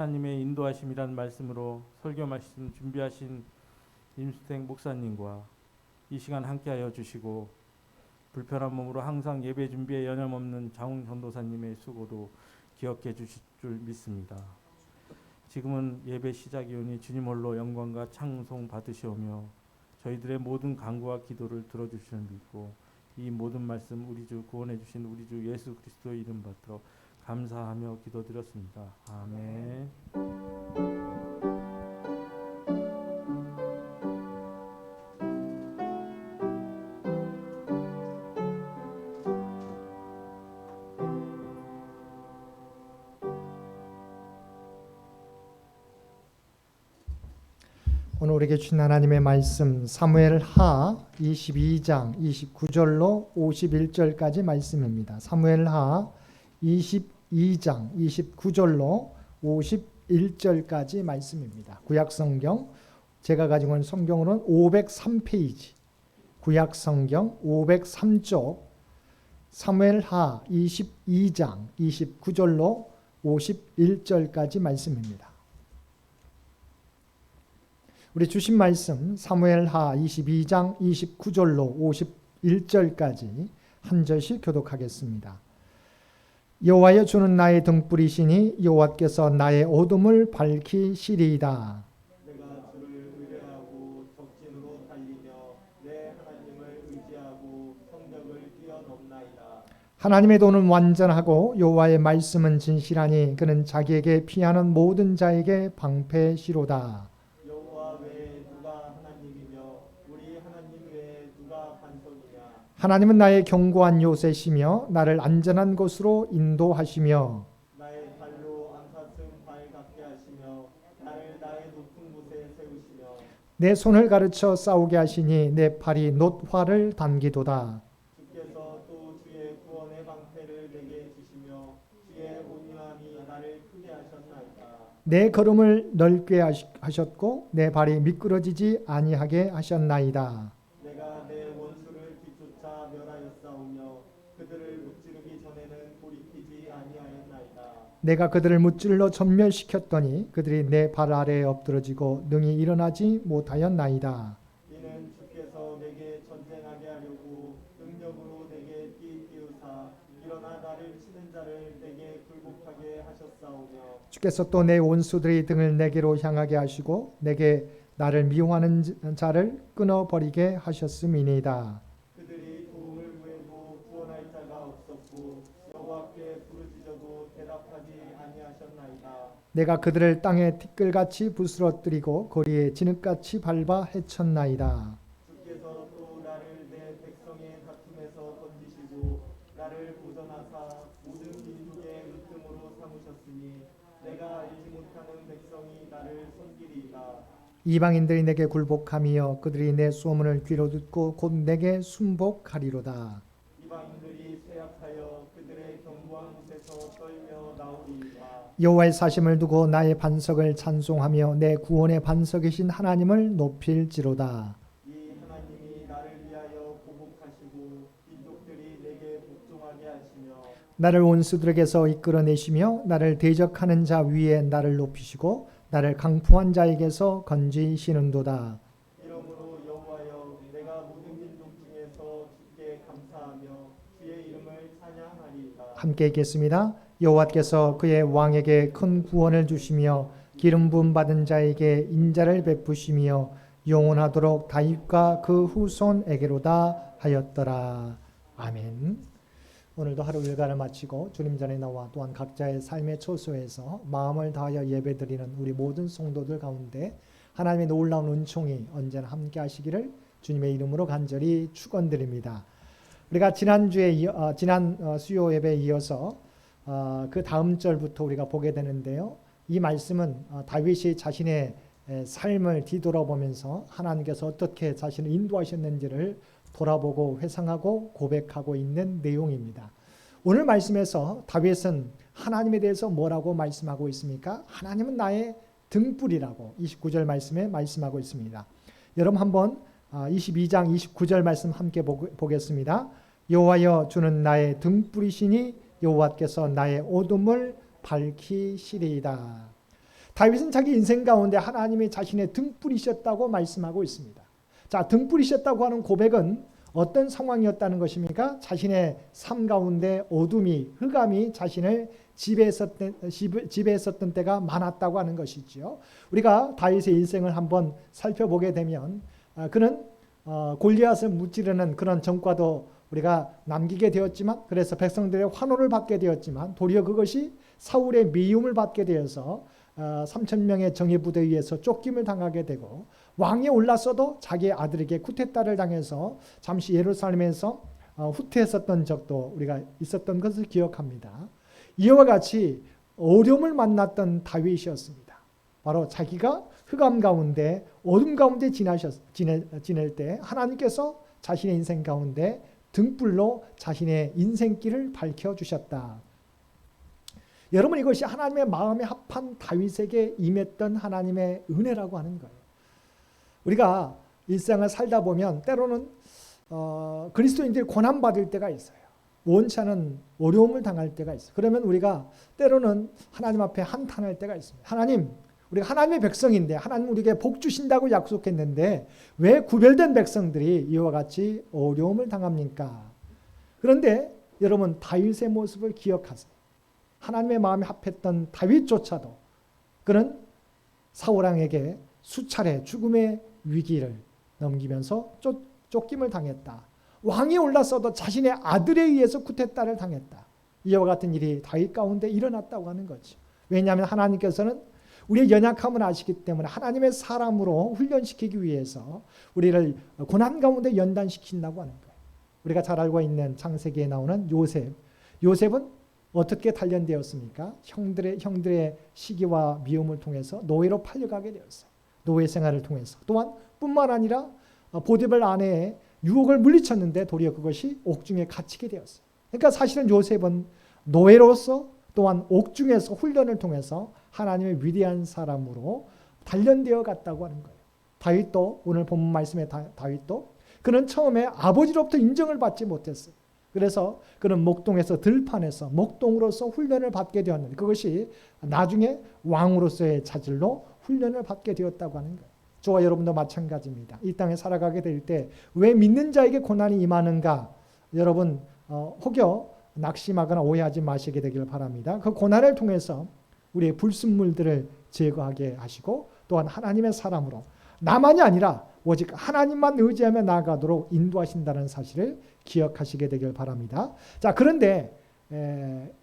하나님의 인도하심이라는 말씀으로 설교 말씀 준비하신 임수택 목사님과 이 시간 함께하여 주시고, 불편한 몸으로 항상 예배 준비에 여념없는 장훈 전도사님의 수고도 기억해 주실 줄 믿습니다. 지금은 예배 시작이오니 주님 홀로 영광과 찬송 받으시오며 저희들의 모든 간구와 기도를 들어주시는 믿고, 이 모든 말씀 우리 주 구원해 주신 우리 주 예수 그리스도의 이름 받들어 감사하며 기도드렸습니다. 아멘. 오늘 우리에게 주신 하나님의 말씀 사무엘하 22장 29절로 51절까지 말씀입니다. 사무엘하 22장 29절로 51절까지 말씀입니다. 구약성경 제가 가지고 있는 성경으로는 503페이지, 구약성경 503쪽 사무엘하 22장 29절로 51절까지 말씀입니다. 우리 주신 말씀 사무엘하 22장 29절로 51절까지 한 절씩 교독하겠습니다. 여호와여 주는 나의 등불이시니 여호와께서 나의 어둠을 밝히시리이다. 내가 주를 의뢰하고 적진으로 달리며 내 하나님을 의지하고 성벽을 뛰어넘나이다. 하나님의 도는 완전하고 여호와의 말씀은 진실하니 그는 자기에게 피하는 모든 자에게 방패시로다. 여호와 외에 누가 하나님이며 우리 하나님 외에 누가 반석이냐. 하나님은 나의 견고한 요새시며 나를 안전한 곳으로 인도하시며 나의 발로 암사슴 발 같게 하시며 나를 나의 높은 곳에 세우시며 내 손을 가르쳐 싸우게 하시니 내 팔이 놋화를 당기도다. 주께서 또 주의 구원의 방패를 내게 주시며 주의 온유함이 나를 크게 하셨나이다. 내 걸음을 넓게 하셨고 내 발이 미끄러지지 아니하게 하셨나이다. 내가 내 원수를 뒤쫓아 멸하였사오며 그들을 무찌르기 전에는 돌이키지 아니하였나이다. 내가 그들을 무찔러 전멸시켰더니 그들이 내 발 아래에 엎드러지고 능히 일어나지 못하였나이다. 이는 주께서 내게 전쟁하게 하려고 능력으로 내게 띄우사 일어나 나를 치는 자를 내게 굴복하게 하셨사오며 주께서 또 내 원수들의 등을 내게로 향하게 하시고 내게 나를 미워하는 자를 끊어버리게 하셨음이니이다. 그들이 도움을 구해도 구원할 자가 없었고 여호와께 부르짖어도 대답하지 아니하셨나이다. 내가 그들을 땅에 티끌같이 부스러뜨리고 거리에 진흙같이 밟아 헤쳤나이다. 주께서 또 나를 내 백성의 다툼에서 건지시고 나를 보전하사 모든 민족의 은뜸으로 삼으셨으니 내가 알지 못하는 백성이 나를 섬기리이다. 이방인들이 내게 굴복하며 그들이 내 소문을 귀로 듣고 곧 내게 순복하리로다. 이방인들이 쇠약하여 그들의 견고한 곳에서 떨며 나오리이다. 여호와의 사심을 두고 나의 반석을 찬송하며 내 구원의 반석이신 하나님을 높일지로다. 이 하나님이 나를 위하여 보복하시고 민족들이 내게 복종하게 하시며 나를 원수들에게서 이끌어내시며 나를 대적하는 자 위에 나를 높이시고 나를 강포한 자에게서 건지시는도다. 이러므로 여호와여 내가 모든 민족 중에서 주께 감사하며 주의 이름을 찬양하리이다. 함께 읽겠습니다. 여호와께서 그의 왕에게 큰 구원을 주시며 기름 부음 받은 자에게 인자를 베푸시며 영원하도록 다윗과 그 후손에게로다 하였더라. 아멘. 오늘도 하루 일과를 마치고 주님 전에 나와 또한 각자의 삶의 처소에서 마음을 다하여 예배드리는 우리 모든 성도들 가운데 하나님의 놀라운 은총이 언제나 함께 하시기를 주님의 이름으로 간절히 축원드립니다. 우리가 지난 수요 예배에 이어서 그 다음 절부터 우리가 보게 되는데요. 이 말씀은 다윗이 자신의 삶을 뒤돌아보면서 하나님께서 어떻게 자신을 인도하셨는지를 돌아보고 회상하고 고백하고 있는 내용입니다. 오늘 말씀에서 다윗은 하나님에 대해서 뭐라고 말씀하고 있습니까? 하나님은 나의 등불이라고 29절 말씀에 말씀하고 있습니다. 여러분 한번 22장 29절 말씀 함께 보겠습니다. 여호와여 주는 나의 등불이시니 여호와께서 나의 어둠을 밝히시리이다. 다윗은 자기 인생 가운데 하나님이 자신의 등불이셨다고 말씀하고 있습니다. 자, 등불이셨다고 하는 고백은 어떤 상황이었다는 것입니까? 자신의 삶 가운데 어둠이, 흑암이 자신을 지배했었던 때가 많았다고 하는 것이지요. 우리가 다윗의 일생을 한번 살펴보게 되면 그는 골리앗을 무찌르는 그런 전과도 우리가 남기게 되었지만, 그래서 백성들의 환호를 받게 되었지만 도리어 그것이 사울의 미움을 받게 되어서 3,000명의 정예부대에 의해서 쫓김을 당하게 되고, 왕에 올랐어도 자기의 아들에게 쿠데타를 당해서 잠시 예루살렘에서 후퇴했었던 적도 우리가 있었던 것을 기억합니다. 이와 같이 어려움을 만났던 다윗이었습니다. 바로 자기가 흑암 가운데 어둠 가운데 지낼 때 하나님께서 자신의 인생 가운데 등불로 자신의 인생길을 밝혀주셨다. 여러분, 이것이 하나님의 마음에 합한 다윗에게 임했던 하나님의 은혜라고 하는 거예요. 우리가 일상을 살다 보면 때로는 그리스도인들이 고난받을 때가 있어요. 원치 않은 어려움을 당할 때가 있어요. 그러면 우리가 때로는 하나님 앞에 한탄할 때가 있습니다. 하나님, 우리가 하나님의 백성인데 하나님 우리에게 복 주신다고 약속했는데 왜 구별된 백성들이 이와 같이 어려움을 당합니까? 그런데 여러분, 다윗의 모습을 기억하세요. 하나님의 마음에 합했던 다윗조차도 그는 사울왕에게 수차례 죽음의 위기를 넘기면서 쫓김을 당했다. 왕이 올랐어도 자신의 아들에 의해서 쿠데타를 당했다. 이와 같은 일이 다윗 가운데 일어났다고 하는 거죠. 왜냐하면 하나님께서는 우리의 연약함을 아시기 때문에 하나님의 사람으로 훈련시키기 위해서 우리를 고난 가운데 연단시킨다고 하는 거예요. 우리가 잘 알고 있는 창세기에 나오는 요셉. 요셉은 어떻게 단련되었습니까? 형들의 시기와 미움을 통해서 노예로 팔려가게 되었어요. 노예 생활을 통해서. 또한 뿐만 아니라 보디발 아내의 유혹을 물리쳤는데 도리어 그것이 옥중에 갇히게 되었어요. 그러니까 사실은 요셉은 노예로서 또한 옥중에서 훈련을 통해서 하나님의 위대한 사람으로 단련되어 갔다고 하는 거예요. 다윗도, 오늘 본문 말씀의 다윗도 그는 처음에 아버지로부터 인정을 받지 못했어요. 그래서 그는 목동에서 들판에서 목동으로서 훈련을 받게 되었는데 그것이 나중에 왕으로서의 자질로 훈련을 받게 되었다고 하는 거예요. 저와 여러분도 마찬가지입니다. 이 땅에 살아가게 될 때 왜 믿는 자에게 고난이 임하는가? 여러분 혹여 낙심하거나 오해하지 마시게 되기를 바랍니다. 그 고난을 통해서 우리의 불순물들을 제거하게 하시고 또한 하나님의 사람으로 나만이 아니라 오직 하나님만 의지하며 나아가도록 인도하신다는 사실을 기억하시게 되길 바랍니다. 자, 그런데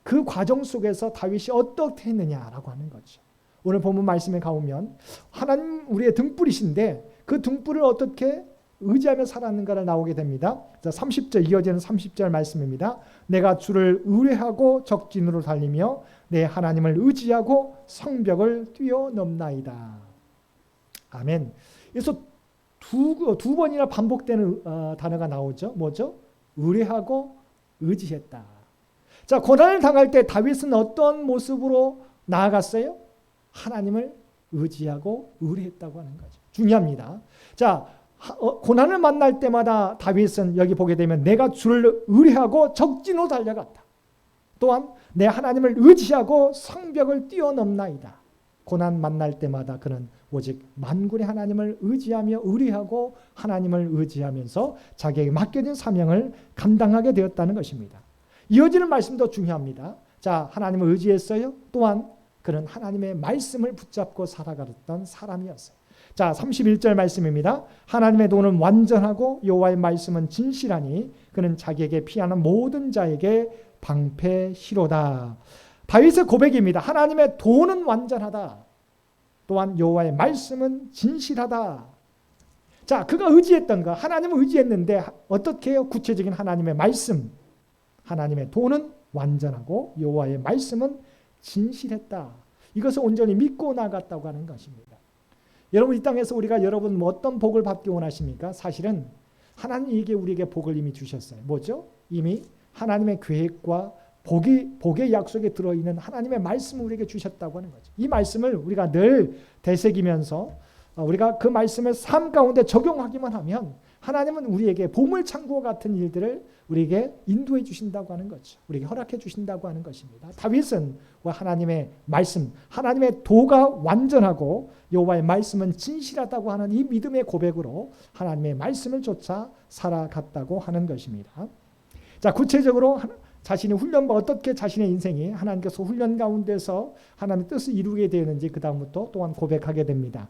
그 과정 속에서 다윗이 어떻게 했느냐라고 하는 거죠. 오늘 본문 말씀에 가보면 하나님 우리의 등불이신데 그 등불을 어떻게 의지하며 살았는가를 나오게 됩니다. 자, 30절 이어지는 30절 말씀입니다. 내가 주를 의뢰하고 적진으로 달리며 내 하나님을 의지하고 성벽을 뛰어넘나이다. 아멘. 그래서 두 번이나 반복되는 단어가 나오죠. 뭐죠? 의뢰하고 의지했다. 자, 고난을 당할 때 다윗은 어떤 모습으로 나아갔어요? 하나님을 의지하고 의뢰했다고 하는 거죠. 중요합니다. 자, 고난을 만날 때마다 다윗은 여기 보게 되면 내가 주를 의뢰하고 적진으로 달려갔다. 또한 내 하나님을 의지하고 성벽을 뛰어넘나이다. 고난 만날 때마다 그는 오직 만군의 하나님을 의지하며 의뢰하고 하나님을 의지하면서 자기에게 맡겨진 사명을 감당하게 되었다는 것입니다. 이어지는 말씀도 중요합니다. 자, 하나님을 의지했어요. 또한 그는 하나님의 말씀을 붙잡고 살아갔던 사람이었어요. 자, 31절 말씀입니다. 하나님의 도는 완전하고 여호와의 말씀은 진실하니 그는 자기에게 피하는 모든 자에게 방패시로다. 다윗의 고백입니다. 하나님의 도는 완전하다. 또한 여호와의 말씀은 진실하다. 자, 그가 의지했던 거, 하나님을 의지했는데 어떻게 해요? 구체적인 하나님의 말씀. 하나님의 도는 완전하고 여호와의 말씀은 진실했다. 이것을 온전히 믿고 나갔다고 하는 것입니다. 여러분, 이 땅에서 우리가 여러분 어떤 복을 받기 원하십니까? 사실은 하나님이 우리에게 복을 이미 주셨어요. 뭐죠? 이미 하나님의 계획과 복의 약속에 들어있는 하나님의 말씀을 우리에게 주셨다고 하는 거죠. 이 말씀을 우리가 늘 되새기면서 우리가 그 말씀을 삶 가운데 적용하기만 하면 하나님은 우리에게 보물창고 같은 일들을 우리에게 인도해 주신다고 하는 거죠. 우리에게 허락해 주신다고 하는 것입니다. 다윗은 하나님의 말씀, 하나님의 도가 완전하고 여호와의 말씀은 진실하다고 하는 이 믿음의 고백으로 하나님의 말씀을 쫓아 살아갔다고 하는 것입니다. 자, 구체적으로 자신이 훈련과 어떻게 자신의 인생이 하나님께서 훈련 가운데서 하나님의 뜻을 이루게 되었는지 그 다음부터 또한 고백하게 됩니다.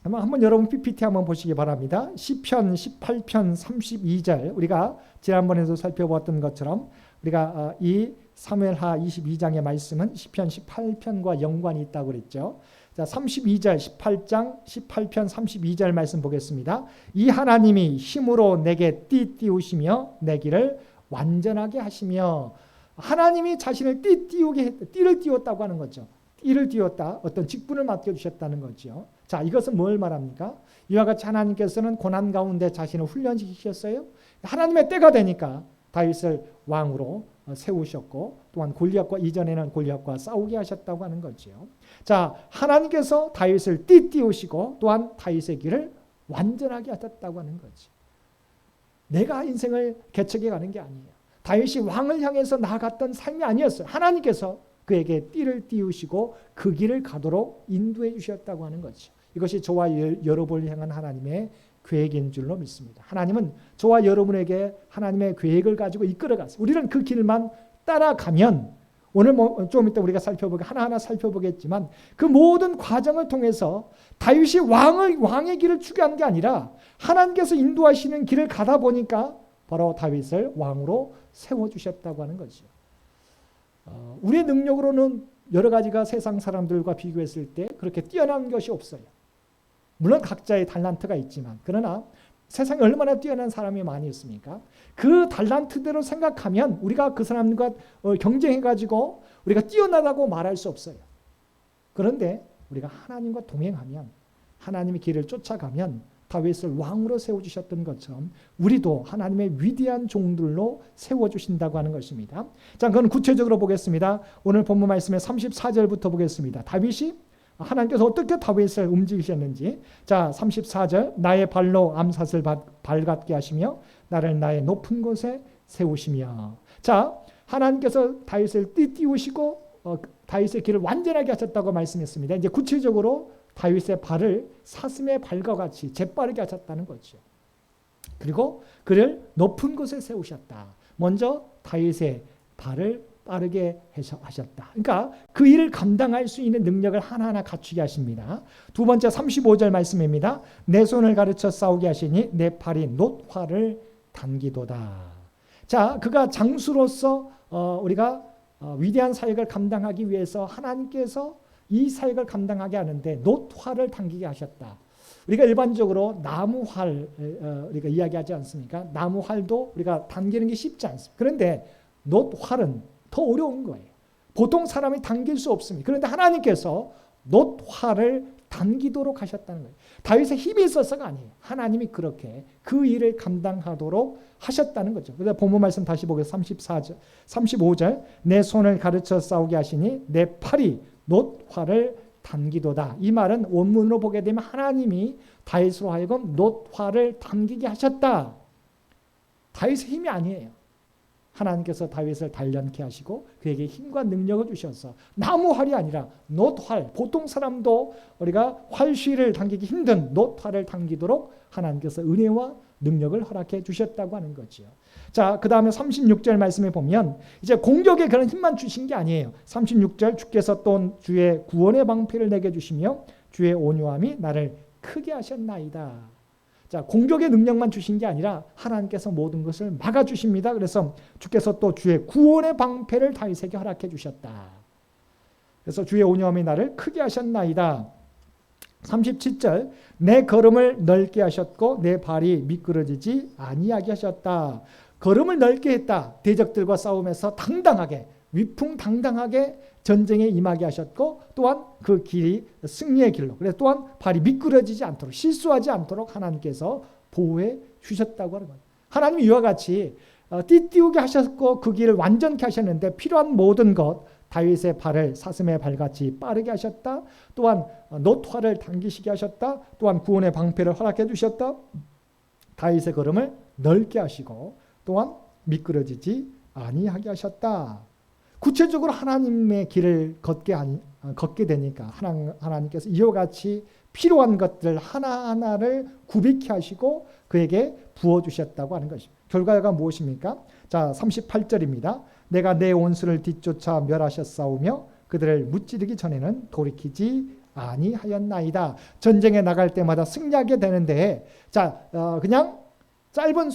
한번 여러분 PPT 한번 보시기 바랍니다. 시편 18편 32절 우리가 지난번에도 살펴보았던 것처럼 우리가 이 사무엘하 22장의 말씀은 시편 18편과 연관이 있다고 그랬죠. 자, 32절 18장 18편 32절 말씀 보겠습니다. 이 하나님이 힘으로 내게 띠띠우시며 내 길을 완전하게 하시며 하나님이 자신을 띠를 띄웠다고 하는 거죠. 띠를 띄웠다. 어떤 직분을 맡겨주셨다는 거죠. 자, 이것은 뭘 말합니까? 이와 같이 하나님께서는 고난 가운데 자신을 훈련시키셨어요. 하나님의 때가 되니까 다윗을 왕으로 세우셨고 또한 골리앗과 이전에는 골리앗과 싸우게 하셨다고 하는 거죠. 자, 하나님께서 다윗을 띠띄우시고 또한 다윗의 길을 완전하게 하셨다고 하는 거죠. 내가 인생을 개척해 가는 게 아니에요. 다윗이 왕을 향해서 나아갔던 삶이 아니었어요. 하나님께서 그에게 띠를 띄우시고 그 길을 가도록 인도해 주셨다고 하는 거죠. 이것이 저와 여러분을 향한 하나님의 계획인 줄로 믿습니다. 하나님은 저와 여러분에게 하나님의 계획을 가지고 이끌어가세요. 우리는 그 길만 따라가면 오늘 좀 이따 우리가 하나하나 살펴보겠지만 그 모든 과정을 통해서 다윗이 왕의 길을 추구한 게 아니라 하나님께서 인도하시는 길을 가다 보니까 바로 다윗을 왕으로 세워주셨다고 하는 거죠. 우리의 능력으로는 여러 가지가 세상 사람들과 비교했을 때 그렇게 뛰어난 것이 없어요. 물론 각자의 달란트가 있지만 그러나 세상에 얼마나 뛰어난 사람이 많이 있습니까? 그 달란트대로 생각하면 우리가 그 사람과 경쟁해가지고 우리가 뛰어나다고 말할 수 없어요. 그런데 우리가 하나님과 동행하면 하나님의 길을 쫓아가면 다윗을 왕으로 세워주셨던 것처럼 우리도 하나님의 위대한 종들로 세워주신다고 하는 것입니다. 자, 그건 구체적으로 보겠습니다. 오늘 본문 말씀의 34절부터 보겠습니다. 다윗이 하나님께서 어떻게 다윗을 움직이셨는지. 자, 34절 나의 발로 암삿을 발같게 하시며 나를 나의 높은 곳에 세우시며. 자, 하나님께서 다윗을 띠띄우시고 다윗의 길을 완전하게 하셨다고 말씀했습니다. 이제 구체적으로 다윗의 발을 사슴의 발과 같이 재빠르게 하셨다는 거죠. 그리고 그를 높은 곳에 세우셨다. 먼저 다윗의 발을 빠르게 하셨다. 그러니까 그 일을 감당할 수 있는 능력을 하나하나 갖추게 하십니다. 두 번째 35절 말씀입니다. 내 손을 가르쳐 싸우게 하시니 내 팔이 놋화를 당기도다. 자, 그가 장수로서 우리가 위대한 사역을 감당하기 위해서 하나님께서 이 사역을 감당하게 하는데 놋화를 당기게 하셨다. 우리가 일반적으로 나무활 우리가 이야기하지 않습니까? 나무활도 우리가 당기는 게 쉽지 않습니다. 그런데 놋활은 더 어려운 거예요. 보통 사람이 당길 수 없습니다. 그런데 하나님께서 놋화를 당기도록 하셨다는 거예요. 다윗의 힘이 있어서가 아니에요. 하나님이 그렇게 그 일을 감당하도록 하셨다는 거죠. 그래서 본문 말씀 다시 보겠습니다. 35절 내 손을 가르쳐 싸우게 하시니 내 팔이 놋화를 당기도다. 이 말은 원문으로 보게 되면 하나님이 다윗으로 하여금 놋화를 당기게 하셨다. 다윗의 힘이 아니에요. 하나님께서 다윗을 단련케 하시고 그에게 힘과 능력을 주셔서 나무활이 아니라 놋활, 보통 사람도 우리가 활쉬를 당기기 힘든 놋활을 당기도록 하나님께서 은혜와 능력을 허락해 주셨다고 하는 거죠. 자, 그 다음에 36절 말씀에 보면 이제 공격에 그런 힘만 주신 게 아니에요. 36절 주께서 또 주의 구원의 방패를 내게 주시며 주의 온유함이 나를 크게 하셨나이다. 자, 공격의 능력만 주신 게 아니라 하나님께서 모든 것을 막아주십니다. 그래서 주께서 또 주의 구원의 방패를 다윗에게 허락해 주셨다. 그래서 주의 온유함이 나를 크게 하셨나이다. 37절 내 걸음을 넓게 하셨고 내 발이 미끄러지지 아니하게 하셨다. 걸음을 넓게 했다. 대적들과 싸움에서 당당하게 위풍당당하게 전쟁에 임하게 하셨고 또한 그 길이 승리의 길로 그래서 또한 발이 미끄러지지 않도록 실수하지 않도록 하나님께서 보호해 주셨다고 하는 거예요. 하나님이 이와 같이 띠띠우게 하셨고 그 길을 완전케 하셨는데 필요한 모든 것 다윗의 발을 사슴의 발같이 빠르게 하셨다. 또한 노토화를 당기시게 하셨다. 또한 구원의 방패를 허락해 주셨다. 다윗의 걸음을 넓게 하시고 또한 미끄러지지 아니하게 하셨다. 구체적으로 하나님의 길을 걷게 되니까 하나님께서 이와 같이 필요한 것들 하나하나를 구비케 하시고 그에게 부어주셨다고 하는 것입니다. 결과가 무엇입니까? 자, 38절입니다. 내가 내 원수를 뒤쫓아 멸하셨사오며 그들을 무찌르기 전에는 돌이키지 아니하였나이다. 전쟁에 나갈 때마다 승리하게 되는데 그냥 짧은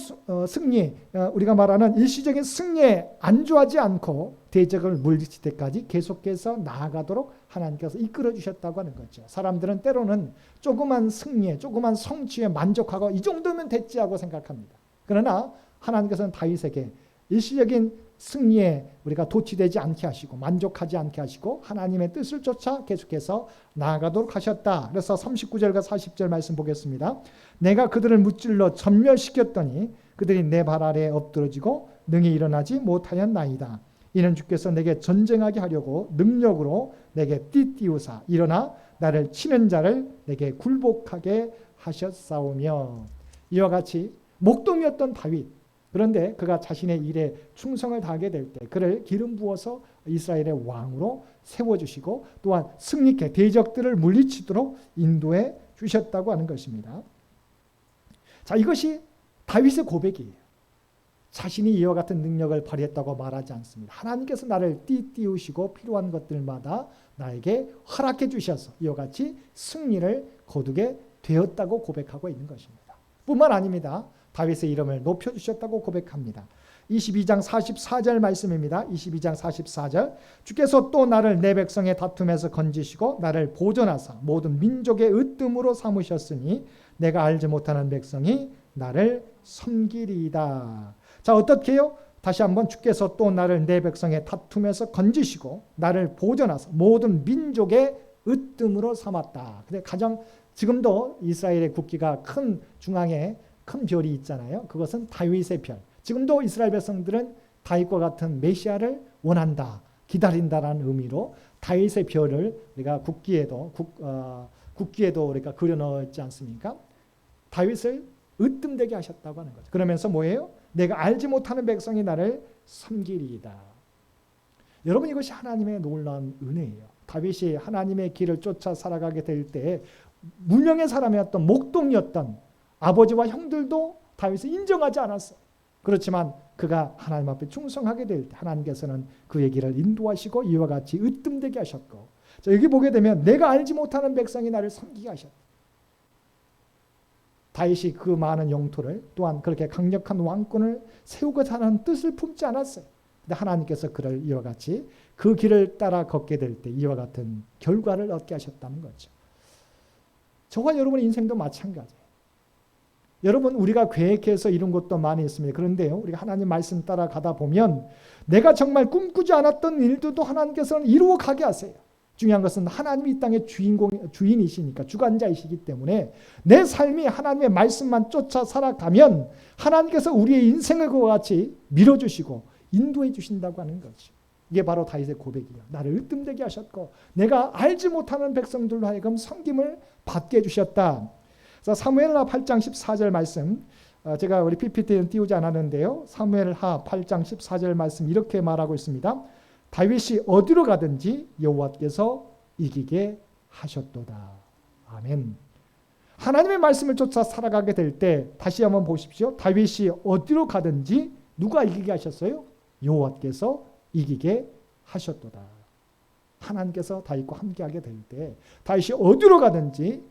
승리, 우리가 말하는 일시적인 승리에 안주하지 않고 대적을 물리칠 때까지 계속해서 나아가도록 하나님께서 이끌어 주셨다고 하는 거죠. 사람들은 때로는 조그만 승리에, 조그만 성취에 만족하고 이 정도면 됐지 하고 생각합니다. 그러나 하나님께서는 다윗에게 일시적인 승리에 우리가 도취되지 않게 하시고 만족하지 않게 하시고 하나님의 뜻을 쫓아 계속해서 나아가도록 하셨다. 그래서 39절과 40절 말씀 보겠습니다. 내가 그들을 무찔러 전멸시켰더니 그들이 내 발 아래에 엎드러지고 능히 일어나지 못하였나이다. 이는 주께서 내게 전쟁하게 하려고 능력으로 내게 띠띠우사 일어나 나를 치는 자를 내게 굴복하게 하셨사오며. 이와 같이 목동이었던 다윗, 그런데 그가 자신의 일에 충성을 다하게 될 때 그를 기름 부어서 이스라엘의 왕으로 세워주시고 또한 승리케 대적들을 물리치도록 인도해 주셨다고 하는 것입니다. 자, 이것이 다윗의 고백이에요. 자신이 이와 같은 능력을 발휘했다고 말하지 않습니다. 하나님께서 나를 띠띠우시고 필요한 것들마다 나에게 허락해 주셔서 이와 같이 승리를 거두게 되었다고 고백하고 있는 것입니다. 뿐만 아닙니다. 다윗의 이름을 높여주셨다고 고백합니다. 22장 44절 말씀입니다. 22장 44절 주께서 또 나를 내 백성의 다툼에서 건지시고 나를 보존하사 모든 민족의 으뜸으로 삼으셨으니 내가 알지 못하는 백성이 나를 섬기리이다. 자, 어떻게 해요? 다시 한번 주께서 또 나를 내 백성의 다툼에서 건지시고 나를 보존하사 모든 민족의 으뜸으로 삼았다. 근데 가장 지금도 이스라엘의 국기가 큰 중앙에 큰 별이 있잖아요. 그것은 다윗의 별. 지금도 이스라엘 백성들은 다윗과 같은 메시아를 원한다, 기다린다라는 의미로 다윗의 별을 우리가 국기에도 우리가 그려 넣었지 않습니까? 다윗을 으뜸되게 하셨다고 하는 거죠. 그러면서 뭐예요? 내가 알지 못하는 백성이 나를 섬기리이다. 여러분, 이것이 하나님의 놀라운 은혜예요. 다윗이 하나님의 길을 쫓아 살아가게 될 때 무명의 사람이었던 목동이었던 아버지와 형들도 다윗을 인정하지 않았어요. 그렇지만 그가 하나님 앞에 충성하게 될 때 하나님께서는 그의 길을 인도하시고 이와 같이 으뜸되게 하셨고, 자, 여기 보게 되면 내가 알지 못하는 백성이 나를 섬기게 하셨다. 다윗이 그 많은 영토를 또한 그렇게 강력한 왕권을 세우고자 하는 뜻을 품지 않았어요. 근데 하나님께서 그를 이와 같이 그 길을 따라 걷게 될 때 이와 같은 결과를 얻게 하셨다는 거죠. 저와 여러분의 인생도 마찬가지예요. 여러분, 우리가 계획해서 이룬 것도 많이 있습니다. 그런데요, 우리가 하나님 말씀 따라가다 보면 내가 정말 꿈꾸지 않았던 일들도 하나님께서는 이루어 가게 하세요. 중요한 것은 하나님이 이 땅의 주인이시니까, 주관자이시기 때문에 내 삶이 하나님의 말씀만 쫓아 살아가면 하나님께서 우리의 인생을 그와 같이 밀어주시고 인도해 주신다고 하는 거죠. 이게 바로 다윗의 고백이에요. 나를 으뜸되게 하셨고 내가 알지 못하는 백성들로 하여금 섬김을 받게 해주셨다. 사무엘하 8장 14절 말씀, 제가 우리 PPT는 띄우지 않았는데요. 사무엘하 8장 14절 말씀 이렇게 말하고 있습니다. 다윗이 어디로 가든지 여호와께서 이기게 하셨도다. 아멘. 하나님의 말씀을 쫓아 살아가게 될 때 다시 한번 보십시오. 다윗이 어디로 가든지 누가 이기게 하셨어요? 여호와께서 이기게 하셨도다. 하나님께서 다윗과 함께하게 될 때 다윗이 어디로 가든지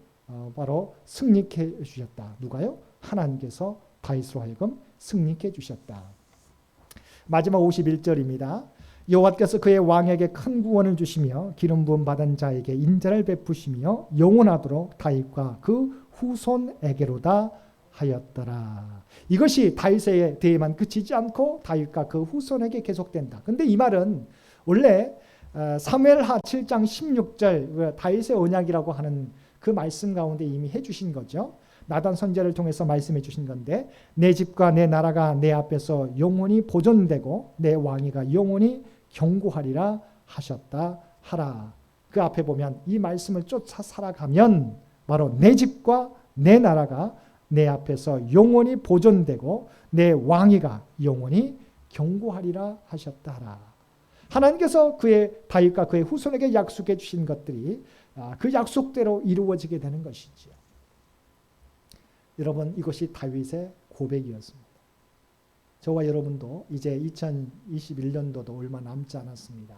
바로 승리케 해주셨다. 누가요? 하나님께서 다윗으로 하여금 승리케 해주셨다. 마지막 51절입니다. 여호와께서 그의 왕에게 큰 구원을 주시며 기름 부음 받은 자에게 인자를 베푸시며 영원하도록 다윗과 그 후손에게로다 하였더라. 이것이 다윗에 대해만 그치지 않고 다윗과 그 후손에게 계속된다. 근데 이 말은 원래 사무엘하 7장 16절 다윗의 언약이라고 하는 그 말씀 가운데 이미 해주신 거죠. 나단 선지자를 통해서 말씀해 주신 건데, 내 집과 내 나라가 내 앞에서 영원히 보존되고 내 왕위가 영원히 경고하리라 하셨다 하라. 그 앞에 보면 이 말씀을 쫓아 살아가면 바로 내 집과 내 나라가 내 앞에서 영원히 보존되고 내 왕위가 영원히 경고하리라 하셨다 하라. 하나님께서 그의 다윗과 그의 후손에게 약속해 주신 것들이 그 약속대로 이루어지게 되는 것이지요. 여러분, 이것이 다윗의 고백이었습니다. 저와 여러분도 이제 2021년도도 얼마 남지 않았습니다.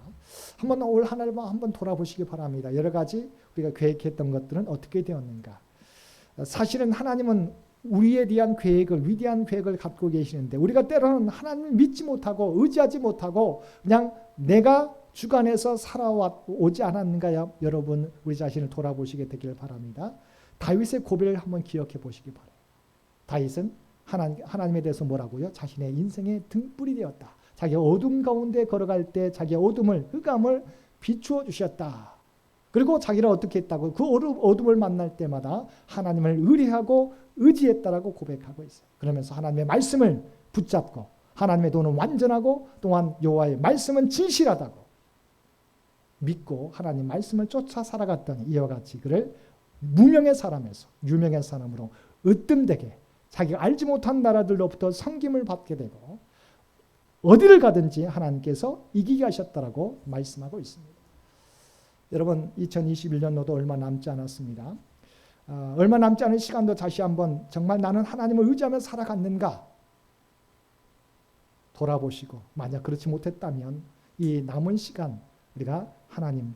한번 올 한 해만 한번 돌아보시기 바랍니다. 여러 가지 우리가 계획했던 것들은 어떻게 되었는가. 사실은 하나님은 우리에 대한 계획을, 위대한 계획을 갖고 계시는데 우리가 때로는 하나님을 믿지 못하고 의지하지 못하고 그냥 내가 주관해서 살아오지 않았는가. 여러분, 우리 자신을 돌아보시게 되길 바랍니다. 다윗의 고백을 한번 기억해 보시기 바랍니다. 다윗은 하나님에 대해서 뭐라고요? 자신의 인생의 등불이 되었다. 자기가 어둠 가운데 걸어갈 때 자기의 어둠을, 흑암을 비추어 주셨다. 그리고 자기는 어떻게 했다고? 그 어둠을 만날 때마다 하나님을 의뢰하고 의지했다라고 고백하고 있어요. 그러면서 하나님의 말씀을 붙잡고 하나님의 도는 완전하고 또한 여호와의 말씀은 진실하다고 믿고 하나님 말씀을 쫓아 살아갔더니 이와 같이 그를 무명의 사람에서 유명의 사람으로 으뜸되게 자기가 알지 못한 나라들로부터 섬김을 받게 되고 어디를 가든지 하나님께서 이기게 하셨다라고 말씀하고 있습니다. 여러분, 2021년도도 얼마 남지 않았습니다. 얼마 남지 않은 시간도 다시 한번 정말 나는 하나님을 의지하며 살아갔는가 돌아보시고, 만약 그렇지 못했다면 이 남은 시간 우리가 하나님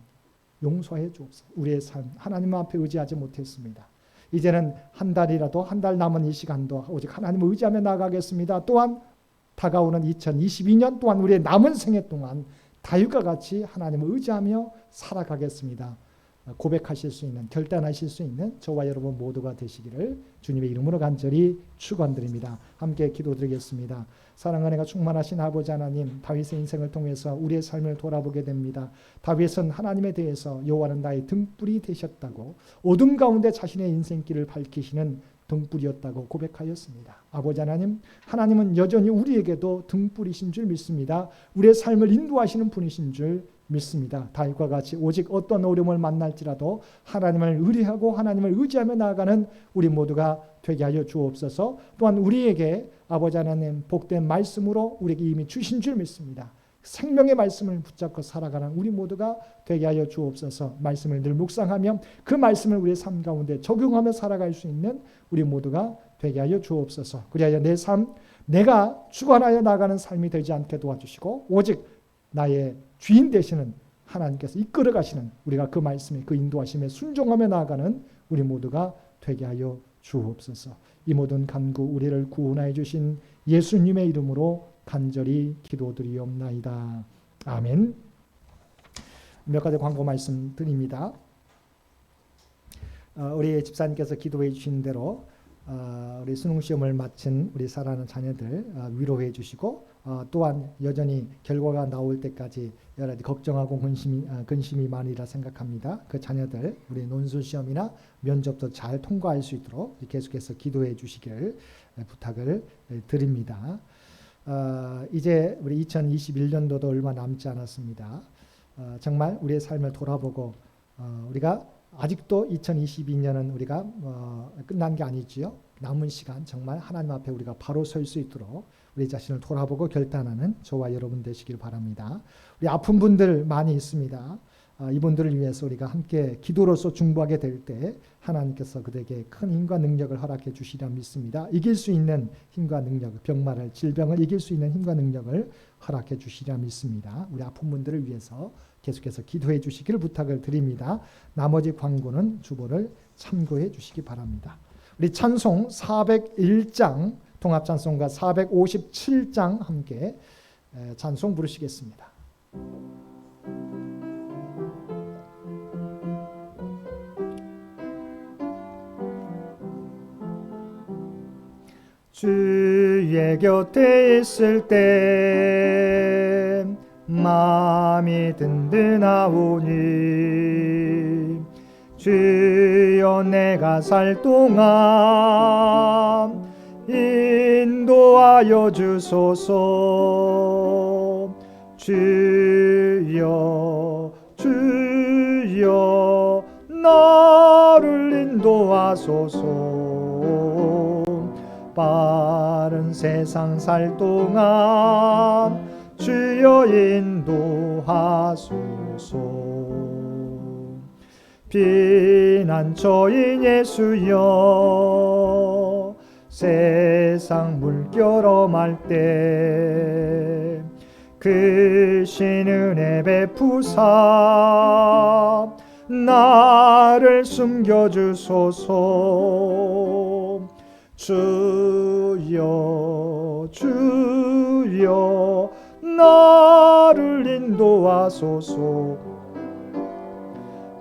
용서해 주옵소서. 우리의 삶 하나님 앞에 의지하지 못했습니다. 이제는 한 달이라도, 한 달 남은 이 시간도 오직 하나님을 의지하며 나아가겠습니다. 또한 다가오는 2022년 또한 우리의 남은 생애 동안 다윗과 같이 하나님을 의지하며 살아가겠습니다. 고백하실 수 있는, 결단하실 수 있는 저와 여러분 모두가 되시기를 주님의 이름으로 간절히 축원드립니다. 함께 기도드리겠습니다. 사랑 은혜가 충만하신 아버지 하나님, 다윗의 인생을 통해서 우리의 삶을 돌아보게 됩니다. 다윗은 하나님에 대해서 여호와는 나의 등불이 되셨다고, 어둠 가운데 자신의 인생길을 밝히시는 등불이었다고 고백하였습니다. 아버지 하나님, 하나님은 여전히 우리에게도 등불이신 줄 믿습니다. 우리의 삶을 인도하시는 분이신 줄 믿습니다. 다윗과 같이 오직 어떤 어려움을 만날지라도 하나님을 의뢰하고 하나님을 의지하며 나아가는 우리 모두가 되게 하여 주옵소서. 또한 우리에게 아버지 하나님 복된 말씀으로 우리에게 이미 주신 줄 믿습니다. 생명의 말씀을 붙잡고 살아가는 우리 모두가 되게 하여 주옵소서. 말씀을 늘 묵상하며 그 말씀을 우리의 삶 가운데 적용하며 살아갈 수 있는 우리 모두가 되게 하여 주옵소서. 그리하여 내 삶, 내가 주관하여 나가는 삶이 되지 않게 도와주시고 오직 나의 주인 되시는 하나님께서 이끌어 가시는, 우리가 그 말씀에 그 인도하심에 순종하며 나아가는 우리 모두가 되게 하여 주옵소서. 이 모든 간구 우리를 구원하여 주신 예수님의 이름으로 간절히 기도드리옵나이다. 아멘. 몇 가지 광고 말씀 드립니다. 우리 집사님께서 기도해 주신 대로 우리 수능 시험을 마친 우리 사랑하는 자녀들 위로해 주시고, 또한 여전히 결과가 나올 때까지 여러 가지 걱정하고 근심이 많으리라 생각합니다. 그 자녀들 우리 논술 시험이나 면접도 잘 통과할 수 있도록 계속해서 기도해 주시기를 부탁을 드립니다. 이제 우리 2021년도도 얼마 남지 않았습니다. 정말 우리의 삶을 돌아보고 우리가 아직도 2022년은 우리가 끝난 게 아니지요. 남은 시간 정말 하나님 앞에 우리가 바로 설 수 있도록 우리 자신을 돌아보고 결단하는 저와 여러분 되시길 바랍니다. 우리 아픈 분들 많이 있습니다. 이분들을 위해서 우리가 함께 기도로서 중보하게 될 때 하나님께서 그들에게 큰 힘과 능력을 허락해 주시리라 믿습니다. 이길 수 있는 힘과 능력, 병마를, 질병을 이길 수 있는 힘과 능력을 허락해 주시리라 믿습니다. 우리 아픈 분들을 위해서 계속해서 기도해 주시기를 부탁을 드립니다. 나머지 광고는 주보를 참고해 주시기 바랍니다. 우리 찬송 401장, 통합찬송가 457장 함께 찬송 부르시겠습니다. 주의 곁에 있을 때 마음이 든든하오니 주여 내가 살 동안 인도하여 주소서. 주여 주여 나를 인도하소서. 빠른 세상 살 동안 주여 인도하소서. 피난처인 예수여 세상 물결엄할 때 크신 은혜 베푸사 나를 숨겨주소서. 주여 주여 나를 인도하소서.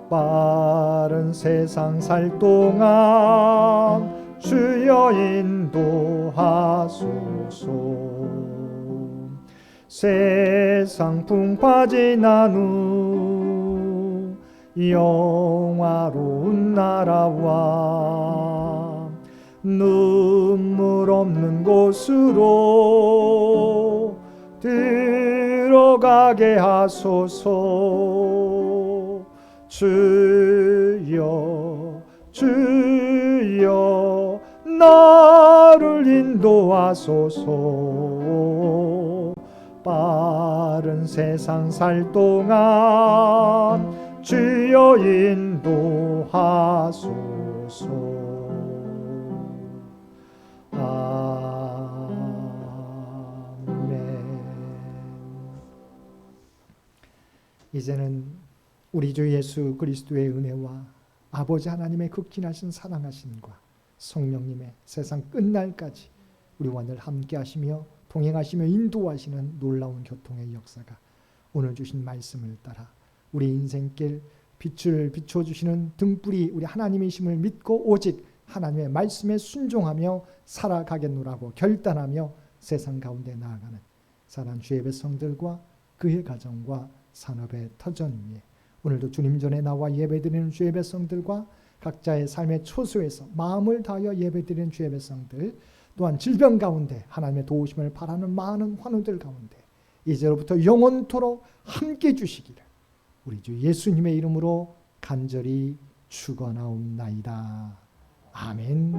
빠른 세상 살 동안 주여 인도하소서. 세상 풍파 지난 후 영화로운 나라와 눈물 없는 곳으로 들어가게 하소서. 주여 주여 나를 인도하소서. 빠른 세상 살 동안 주여 인도하소서. 아멘. 이제는 우리 주 예수 그리스도의 은혜와 아버지 하나님의 극진하신 사랑하심과 성령님의 세상 끝날까지 우리와 늘 함께 하시며 동행하시며 인도하시는 놀라운 교통의 역사가 오늘 주신 말씀을 따라 우리 인생길 빛을 비춰주시는 등불이 우리 하나님이심을 믿고 오직 하나님의 말씀에 순종하며 살아가겠노라고 결단하며 세상 가운데 나아가는 사랑하는 주의 백성들과 그의 가정과 산업의 터전 위에 오늘도 주님 전에 나와 예배드리는 주의 백성들과 각자의 삶의 초소에서 마음을 다하여 예배드리는 주의 백성들, 또한 질병 가운데 하나님의 도우심을 바라는 많은 환우들 가운데 이제로부터 영원토록 함께 주시기를 우리 주 예수님의 이름으로 간절히 축원하옵나이다. 아멘.